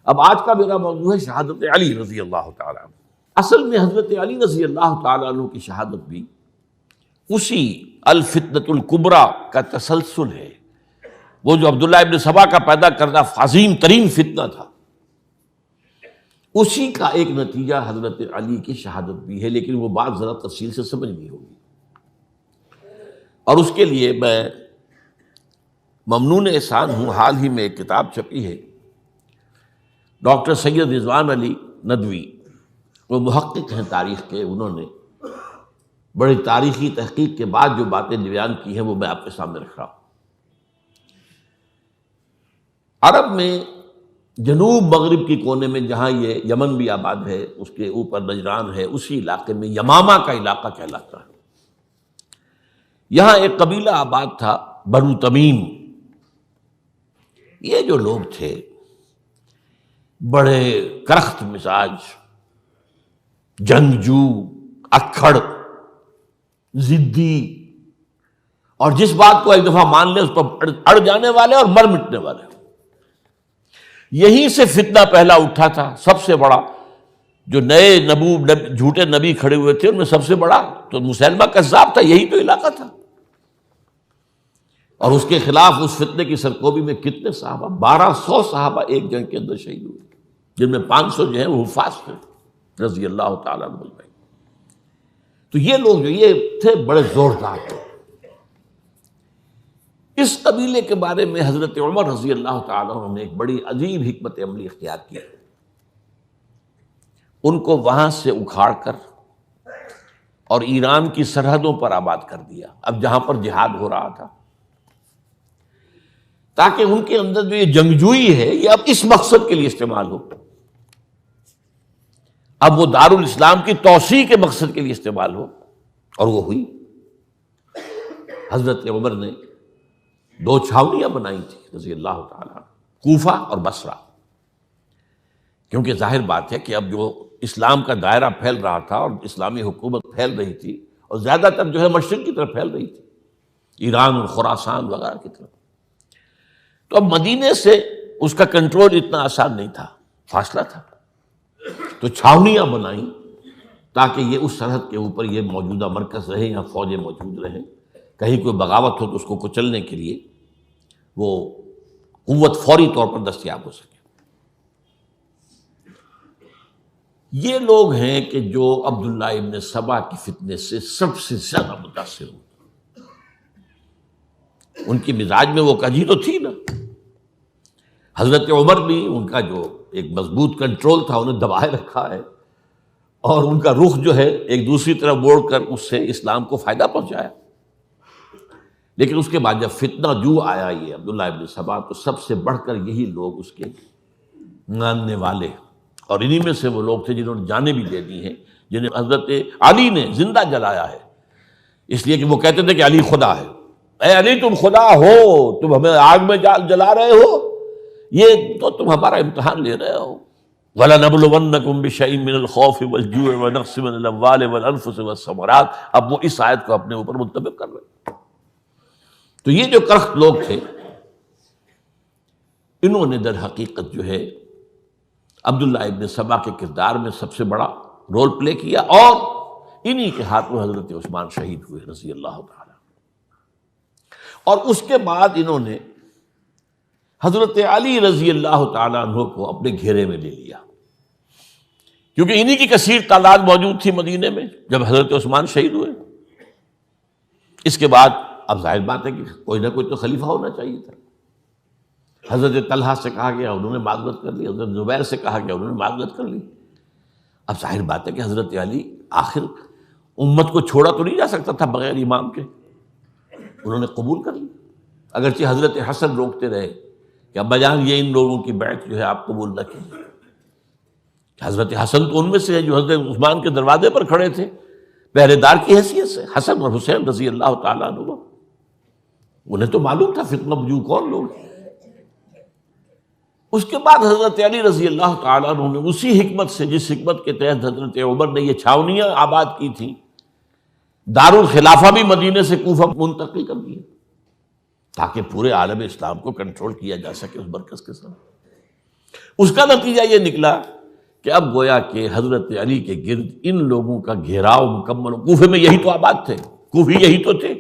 اب آج کا میرا موضوع ہے شہادت علی رضی اللہ تعالیٰ عنہ۔ اصل میں حضرت علی رضی اللہ تعالیٰ عنہ کی شہادت بھی اسی الفتنۃ الکبریٰ کا تسلسل ہے۔ وہ جو عبداللہ ابن سبا کا پیدا کردہ عظیم ترین فتنہ تھا، اسی کا ایک نتیجہ حضرت علی کی شہادت بھی ہے، لیکن وہ بات ذرا تفصیل سے سمجھنی ہوگی۔ اور اس کے لیے میں ممنون احسان ہوں، حال ہی میں ایک کتاب چھپی ہے، ڈاکٹر سید رضوان علی ندوی، وہ محقق ہیں تاریخ کے، انہوں نے بڑی تاریخی تحقیق کے بعد جو باتیں بیان کی ہیں وہ میں آپ کے سامنے رکھ رہا ہوں۔ عرب میں جنوب مغرب کی کونے میں، جہاں یہ یمن بھی آباد ہے، اس کے اوپر نجران ہے، اسی علاقے میں یمامہ کا علاقہ کہلاتا ہے۔ یہاں ایک قبیلہ آباد تھا، بنو تمیم۔ یہ جو لوگ تھے بڑے کرخت مزاج، جنگجو، اکھڑ، ضدی، اور جس بات کو ایک دفعہ مان لے اس پر اڑ جانے والے اور مر مٹنے والے۔ یہیں سے فتنہ پہلا اٹھا تھا، سب سے بڑا جو نئے جھوٹے نبی کھڑے ہوئے تھے ان میں سب سے بڑا تو مسیلمہ کذاب تھا، یہی تو علاقہ تھا۔ اور اس کے خلاف اس فتنے کی سرکوبی میں کتنے صحابہ، 1200 صحابہ ایک جنگ کے اندر شہید ہوئے، جن میں 500 جو ہیں وہ حفاظ تھے رضی اللہ تعالیٰ عنہ۔ تو یہ لوگ جو یہ تھے بڑے زوردار تھے۔ اس قبیلے کے بارے میں حضرت عمر رضی اللہ تعالیٰ عنہ نے ایک بڑی عجیب حکمت عملی اختیار کی۔ ان کو وہاں سے اکھاڑ کر اور ایران کی سرحدوں پر آباد کر دیا، اب جہاں پر جہاد ہو رہا تھا، تاکہ ان کے اندر جو یہ جنگجوئی ہے یہ اب اس مقصد کے لیے استعمال ہو، اب وہ دارالاسلام کی توسیع کے مقصد کے لیے استعمال ہو، اور وہ ہوئی۔ حضرت عمر نے 2 چھاونیاں بنائی تھی رضی اللہ تعالیٰ، کوفہ اور بصرہ، کیونکہ ظاہر بات ہے کہ اب جو اسلام کا دائرہ پھیل رہا تھا اور اسلامی حکومت پھیل رہی تھی، اور زیادہ تر جو ہے مشرق کی طرف پھیل رہی تھی، ایران اور خراسان وغیرہ کی طرف، تو اب مدینے سے اس کا کنٹرول اتنا آسان نہیں تھا، فاصلہ تھا، تو چھاونیاں بنائیں تاکہ یہ اس سرحد کے اوپر یہ موجودہ مرکز رہے، یہاں فوجیں موجود رہیں، کہیں کوئی بغاوت ہو تو اس کو کچلنے کے لیے وہ قوت فوری طور پر دستیاب ہو سکے۔ یہ لوگ ہیں کہ جو عبداللہ ابن سبا کی فتنے سے سب سے زیادہ متاثر ہوئے۔ ان کی مزاج میں وہ کجی تو تھی نا۔ حضرت عمر بھی ان کا جو ایک مضبوط کنٹرول تھا انہیں دبائے رکھا ہے، اور ان کا رخ جو ہے ایک دوسری طرف موڑ کر اس سے اسلام کو فائدہ پہنچایا۔ لیکن اس کے بعد جب فتنہ جو آیا یہ عبداللہ ابن سبا، تو سب سے بڑھ کر یہی لوگ اس کے ماننے والے، اور انہی میں سے وہ لوگ تھے جنہوں نے جانیں بھی دے دی ہیں، جنہیں حضرت علی نے زندہ جلایا ہے، اس لیے کہ وہ کہتے تھے کہ علی خدا ہے۔ اے علی تم خدا ہو، تم ہمیں آگ میں جلا رہے ہو، یہ تو تم ہمارا امتحان لے رہے ہو۔ وَلَنَبْلُوَنَّكُمْ بِشَيْءٍ مِّنَ الْخَوْفِ وَالْجُوعِ وَنَقْصٍ مِّنَ الْأَمْوَالِ وَالْأَنفُسِ وَالثَّمَرَاتِ۔ اب وہ اس آیت کو اپنے اوپر منطبق کر رہے ہیں۔ تو یہ جو کرخت لوگ تھے، انہوں نے در حقیقت جو ہے عبداللہ ابن سبا کے کردار میں سب سے بڑا رول پلے کیا، اور انہی کے ہاتھوں حضرت عثمان شہید ہوئے رضی اللہ تعالیٰ۔ اور اس کے بعد انہوں نے حضرت علی رضی اللہ تعالیٰ عنہ کو اپنے گھیرے میں لے لیا، کیونکہ انہی کی کثیر تعداد موجود تھی مدینے میں جب حضرت عثمان شہید ہوئے۔ اس کے بعد اب ظاہر بات ہے کہ کوئی نہ کوئی تو خلیفہ ہونا چاہیے تھا۔ حضرت طلحہ سے کہا گیا، انہوں نے معذرت کر لی، حضرت زبیر سے کہا گیا، انہوں نے معذرت کر لی۔ اب ظاہر بات ہے کہ حضرت علی آخر امت کو چھوڑا تو نہیں جا سکتا تھا بغیر امام کے، انہوں نے قبول کر لی، اگرچہ حضرت حسن روکتے رہے کہ ابا جان یہ ان لوگوں کی بیعت جو ہے آپ قبول نہ کیجیے۔ حضرت حسن تو ان میں سے ہے جو حضرت عثمان کے دروازے پر کھڑے تھے پہرے دار کی حیثیت سے، حسن اور حسین رضی اللہ تعالیٰ عنہ، انہیں تو معلوم تھا فتنہ جو کون لوگ ہیں۔ اس کے بعد حضرت علی رضی اللہ تعالیٰ عنہ نے اسی حکمت سے، جس حکمت کے تحت حضرت عمر نے یہ چھاونیاں آباد کی تھیں، دارالخلافہ بھی مدینے سے کوفہ منتقل کر دیا تاکہ پورے عالم اسلام کو کنٹرول کیا جا سکے اس مرکز کے ساتھ۔ اس کا نتیجہ یہ نکلا کہ اب گویا کہ حضرت علی کے گرد ان لوگوں کا گھیراؤ مکمل. کوفے میں یہی تو آباد تھے، کوفی یہی تو تھے.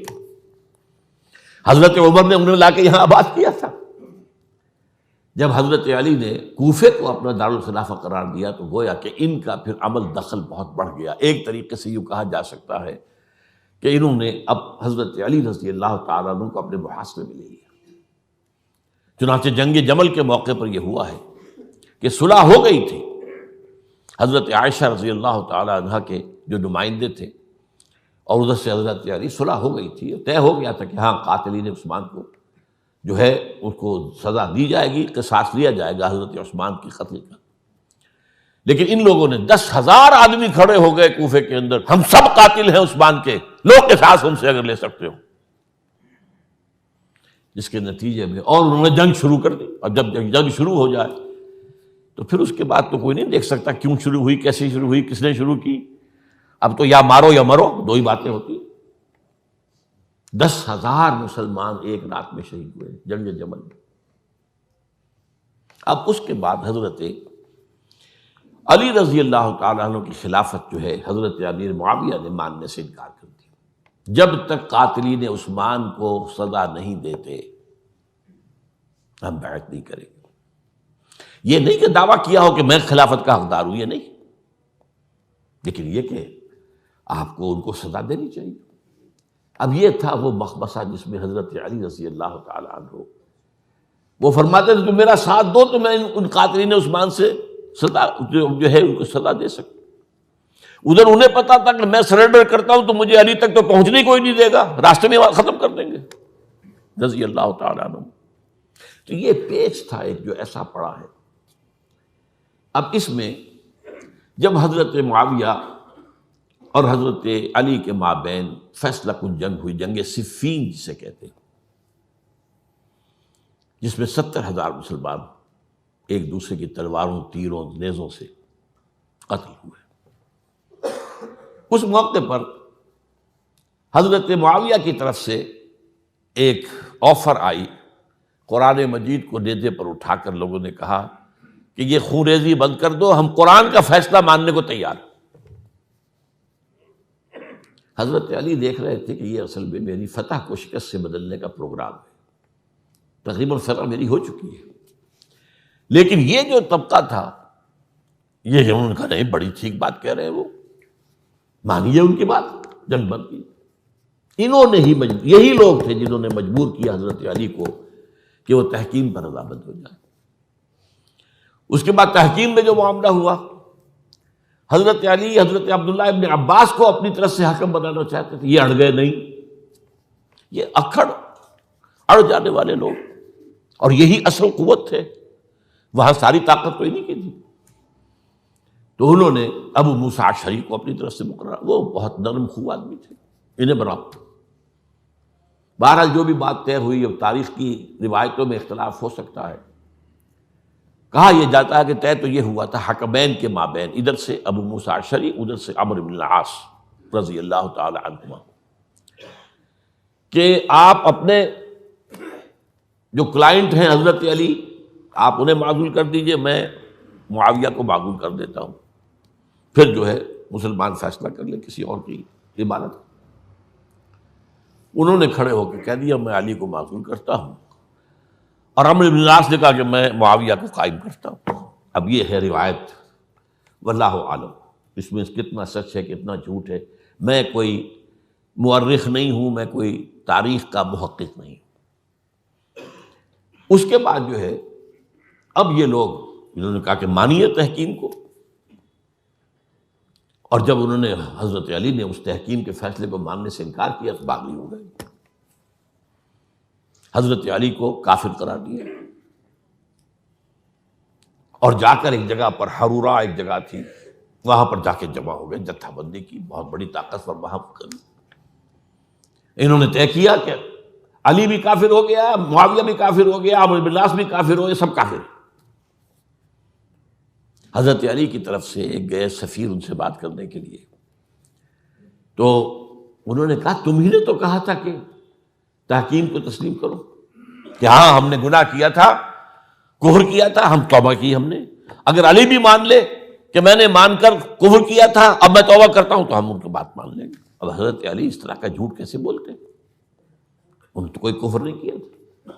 حضرت عمر نے انہیں لا کے یہاں آباد کیا تھا. جب حضرت علی نے کوفے کو اپنا دارالخلافہ قرار دیا تو گویا کہ ان کا پھر عمل دخل بہت بڑھ گیا. ایک طریقے سے یوں کہا جا سکتا ہے کہ انہوں نے اب حضرت علی رضی اللہ تعالیٰ عنہ کو اپنے محاصرے میں لے لیا. چنانچہ جنگ جمل کے موقع پر یہ ہوا ہے کہ صلح ہو گئی تھی. حضرت عائشہ رضی اللہ تعالیٰ عنہ کے جو نمائندے تھے اور ادھر سے حضرت علی، صلح ہو گئی تھی. طے ہو گیا تھا کہ ہاں قاتلین عثمان کو جو ہے اس کو سزا دی جائے گی، قصاص لیا جائے گا حضرت عثمان کی قتل کا. لیکن ان لوگوں نے 10,000 آدمی کھڑے ہو گئے کوفے کے اندر، ہم سب قاتل ہیں عثمان کے، لوگ قصاص ہم سے اگر لے سکتے ہو. جس کے نتیجے میں اور انہوں نے جنگ شروع کر دی. اور جب جنگ شروع ہو جائے تو پھر اس کے بعد تو کوئی نہیں دیکھ سکتا کیوں شروع ہوئی، کیسے شروع ہوئی، کس نے شروع کی. اب تو یا مارو یا مرو، دو ہی باتیں ہوتی. 10,000 مسلمان ایک رات میں شہید ہوئے جنگ جمل میں. اب اس کے بعد حضرت علی رضی اللہ تعالیٰ عنہ کی خلافت جو ہے حضرت امیر معاویہ نے ماننے سے انکار کر دیا. جب تک قاتلین عثمان کو سزا نہیں دیتے ہم بیعت نہیں کریں گے. یہ نہیں کہ دعویٰ کیا ہو کہ میں خلافت کا حقدار ہوں، یہ نہیں، لیکن یہ کہ آپ کو ان کو سزا دینی چاہیے. اب یہ تھا وہ مخمصہ جس میں حضرت علی رضی اللہ تعالیٰ عنہ وہ فرماتے تھے تم میرا ساتھ دو تو میں ان قاتلین عثمان سے سزا جو ہے ان کو سزا دے سکتا. ادھر انہیں پتا تھا کہ میں سرنڈر کرتا ہوں تو مجھے علی تک تو پہنچنے کوئی نہیں دے گا، راستے میں ختم کر دیں گے رضی اللہ تعالیٰ عنہ. تو یہ پیچ تھا ایک جو ایسا پڑا ہے. اب اس میں جب حضرت معاویہ اور حضرت علی کے مابین فیصلہ کن جنگ ہوئی، جنگ صفین جسے کہتے ہیں، جس میں 70,000 مسلمان ایک دوسرے کی تلواروں، تیروں، نیزوں سے قتل ہوئے. اس موقع پر حضرت معاویہ کی طرف سے ایک آفر آئی. قرآن مجید کو نیزے پر اٹھا کر لوگوں نے کہا کہ یہ خونریزی بند کر دو، ہم قرآن کا فیصلہ ماننے کو تیار. حضرت علی دیکھ رہے تھے کہ یہ اصل میں میری فتح کو شکست سے بدلنے کا پروگرام ہے. تقریباً فتح میری ہو چکی ہے، لیکن یہ جو طبقہ تھا یہ انہوں نے کہا نہیں بڑی ٹھیک بات کہہ رہے ہیں، وہ مانیے ان کی بات، جنگ بند کی. انہوں نے ہی یہی لوگ تھے جنہوں نے مجبور کیا حضرت علی کو کہ وہ تحکیم پر رضامند ہو جائے. اس کے بعد تحکیم میں جو معاملہ ہوا، حضرت علی حضرت عبداللہ ابن عباس کو اپنی طرف سے حکم بنانا چاہتے تھے، یہ اڑ گئے نہیں. یہ اڑ جانے والے لوگ، اور یہی اصل قوت تھے، وہاں ساری طاقت تو انہیں کی تھی. تو انہوں نے ابو موسیٰ اشعری کو اپنی طرف سے مقررہ، وہ بہت نرم خو آدمی تھے، انہیں بناؤ. بہرحال جو بھی بات طے ہوئی، اب تاریخ کی روایتوں میں اختلاف ہو سکتا ہے. کہا یہ جاتا ہے کہ طے تو یہ ہوا تھا حکمین کے مابین، ادھر سے ابو موسیٰ اشعری، ادھر سے عمرو بن العاص رضی اللہ تعالی عنہما، کہ آپ اپنے جو کلائنٹ ہیں حضرت علی آپ انہیں معزول کر دیجئے، میں معاویہ کو معزول کر دیتا ہوں، پھر جو ہے مسلمان فیصلہ کر لیں کسی اور کی عبادت. انہوں نے کھڑے ہو کے کہہ دیا میں علی کو معزول کرتا ہوں، اور عمرو بن العاص نے کہا کہ میں معاویہ کو قائم کرتا ہوں. اب یہ ہے روایت، واللہ عالم اس میں کتنا سچ ہے کتنا جھوٹ ہے. میں کوئی مورخ نہیں ہوں، میں کوئی تاریخ کا محقق نہیں. اس کے بعد جو ہے اب یہ لوگ انہوں نے کہا کہ مانیے تحکیم کو، اور جب انہوں نے حضرت علی نے اس تحکیم کے فیصلے کو ماننے سے انکار کیا تو باغی ہو گئے، حضرت علی کو کافر قرار دیا، اور جا کر ایک جگہ پر حرورہ ایک جگہ تھی وہاں پر جا کے جمع ہو گئے، جتھا بندی کی بہت بڑی طاقت پر وہاں کری. انہوں نے طے کیا کہ علی بھی کافر ہو گیا، معاویہ بھی کافر ہو گیا، عمرو بن العاص بھی کافر ہو گئے، سب کافر. حضرت علی کی طرف سے ایک گئے سفیر ان سے بات کرنے کے لیے، تو انہوں نے کہا تم ہی نے تو کہا تھا کہ تحکیم کو تسلیم کرو، کہ ہاں ہم نے گناہ کیا تھا کفر کیا تھا، ہم توبہ کی ہم نے. اگر علی بھی مان لے کہ میں نے مان کر کفر کیا تھا اب میں توبہ کرتا ہوں تو ہم ان کی بات مان لیں گے. اب حضرت علی اس طرح کا جھوٹ کیسے بولتے ہیں؟ انہوں نے تو کوئی کفر نہیں کیا تھا.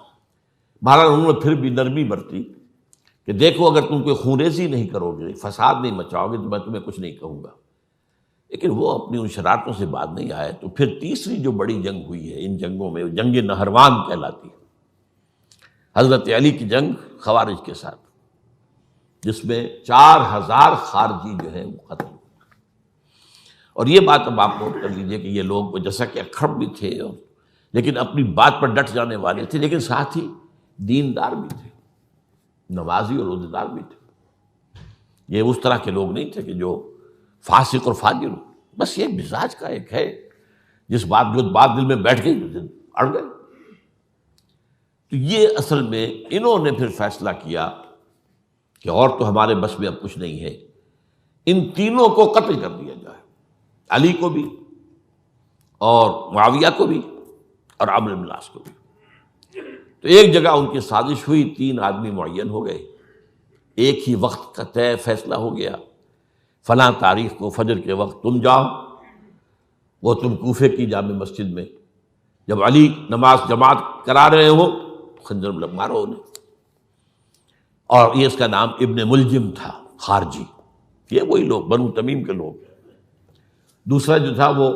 بہرحال انہوں نے پھر بھی نرمی برتی کہ دیکھو اگر تم کوئی خونریزی نہیں کرو گے، فساد نہیں مچاؤ گے تو میں تمہیں کچھ نہیں کہوں گا. لیکن وہ اپنی ان شرارتوں سے بعد نہیں آئے. تو پھر تیسری جو بڑی جنگ ہوئی ہے ان جنگوں میں، جنگ نہروان کہلاتی ہے، حضرت علی کی جنگ خوارج کے ساتھ، جس میں 4000 خارجی جو ہیں وہ قتل ہوئے. اور یہ بات اب آپ نوٹ کر لیجئے کہ یہ لوگ جیسا کہ اکھڑ بھی تھے لیکن اپنی بات پر ڈٹ جانے والے تھے، لیکن ساتھ ہی دیندار بھی تھے، نمازی اور روزے دار بھی تھے. یہ اس طرح کے لوگ نہیں تھے کہ جو فاسق اور فاجر ہو. بس یہ مزاج کا ایک ہے، جو بات دل میں بیٹھ گئی اڑ گئے. تو یہ اصل میں انہوں نے پھر فیصلہ کیا کہ اور تو ہمارے بس میں اب کچھ نہیں ہے، ان تینوں کو قتل کر دیا جائے، علی کو بھی اور معاویہ کو بھی اور عمرو بن العاص کو بھی. تو ایک جگہ ان کی سازش ہوئی، 3 آدمی معین ہو گئے، ایک ہی وقت کا طے فیصلہ ہو گیا، فلاں تاریخ کو فجر کے وقت تم جاؤ، وہ تم کوفے کی جامع مسجد میں جب علی نماز جماعت کرا رہے ہو خنجر مارو انہیں. اور یہ اس کا نام ابن ملجم تھا، خارجی، یہ وہی لوگ بنو تمیم کے لوگ. دوسرا جو تھا وہ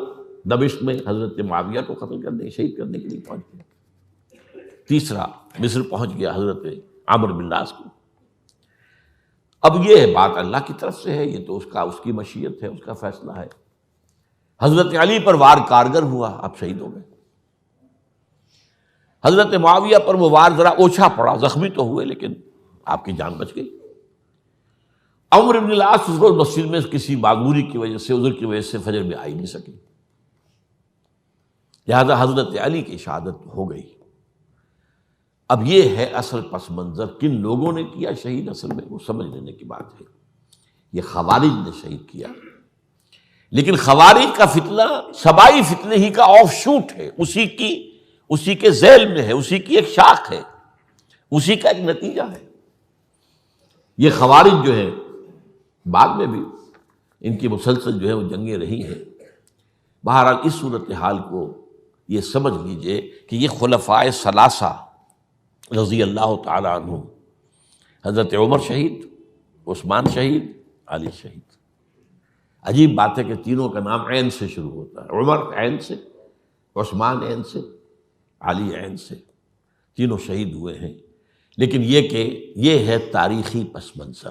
دمشق میں حضرت معاویہ کو قتل کرنے شہید کرنے کے لیے پہنچ گیا. تیسرا مصر پہنچ گیا حضرت عمرو بن العاص کو. اب یہ بات اللہ کی طرف سے ہے، یہ تو اس کی مشیت ہے، اس کا فیصلہ ہے. حضرت علی پر وار کارگر ہوا، آپ شہید ہو گئے. حضرت معاویہ پر وہ وار ذرا اوچھا پڑا، زخمی تو ہوئے لیکن آپ کی جان بچ گئی. عمرو بن العاص اس روز مسجد میں کسی معذوری کی وجہ سے، عذر کی وجہ سے فجر میں آئی نہیں سکی، لہذا حضرت علی کی شہادت ہو گئی. اب یہ ہے اصل پس منظر، کن لوگوں نے کیا شہید، اصل میں وہ سمجھ لینے کی بات ہے. یہ خوارج نے شہید کیا، لیکن خوارج کا فتنہ سبائی فتنے ہی کا آف شوٹ ہے، اسی کے ذیل میں ہے، اسی کی ایک شاخ ہے، اسی کا ایک نتیجہ ہے. یہ خوارج جو ہے بعد میں بھی ان کی مسلسل جو ہے وہ جنگیں رہی ہیں. بہرحال اس صورتحال کو یہ سمجھ لیجئے کہ یہ خلفائے ثلاثہ رضی اللہ تعالی عنہ، حضرت عمر شہید، عثمان شہید، علی شہید. عجیب بات ہے کہ تینوں کا نام عین سے شروع ہوتا ہے، عمر عین سے، عثمان عین سے، علی عین سے. تینوں شہید ہوئے ہیں. لیکن یہ کہ یہ ہے تاریخی پس منظر.